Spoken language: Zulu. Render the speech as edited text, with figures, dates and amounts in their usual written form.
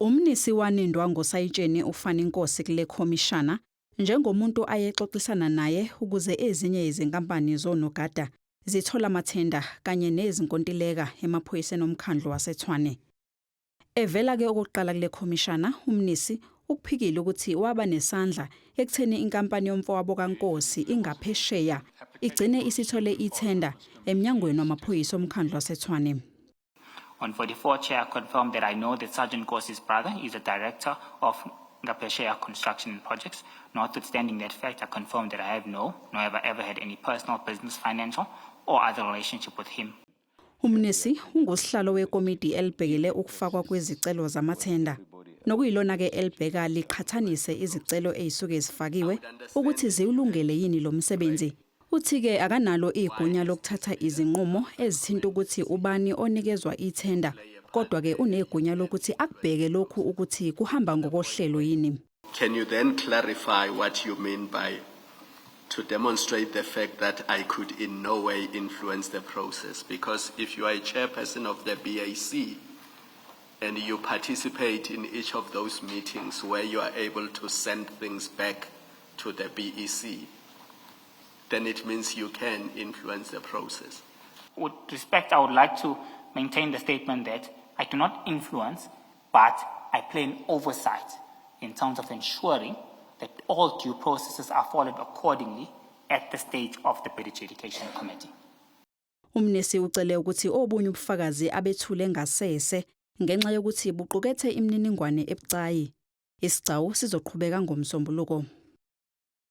Umnisi wanindwa ngosayitsheni ufana inkosi kule khomishana njengomuntu ayexoxisana naye ukuze ezinye izinkampani zonogada zithola amathenda kanye nezinkontileka emaphoyiseni omkhandlu waseTshwane. Evela ke okokuqala kule khomishana, umnisi ukuphikile ukuthi waba nesandla ekutheni inkampani yomfowabo kaNkosi ingaphesheya igcine isithole ithenda emnyangweni wamaphoyisa omkhandlu waseTshwane. On 44, Chair, I confirm that I know that Sergeant Kosi's brother is a director of Ngapesheya Construction and Projects. Notwithstanding that fact, I confirm that I have nor have I ever had any personal, business, financial, or other relationship with him. Umnisi ungusihlalo wekomiti elibhekele ukufakwa kwezicelo zamathenda. Nokuyilona ke elibheka liqhathanise izicelo ezisuke zifakiwe ukuthi ziwulungele yini lo msebenzi. Uthi ke akanalo igunya lokuthatha izinqumo ezithinta ukuthi ubani onikezwa ithenda, kodwa ke unegunya lokuthi akubheke lokhu ukuthi kuhamba ngokohlelo yini. Can you then clarify what you mean by to demonstrate the fact that I could in no way influence the process? Because if you are a chairperson of the BAC and you participate in each of those meetings where you are able to send things back to the BEC, then it means you can influence the process. With respect, I would like to maintain the statement that I do not influence, but I play an oversight in terms of ensuring that all due processes are followed accordingly at the stage of the British Education Committee. Umnisi ucele ukuthi obunye ubufakazi abethule ngasese ngenxa yokuthi buqukethe imininingwane ebucayi. Isigcawu sizoqhubeka ngomsombuluko.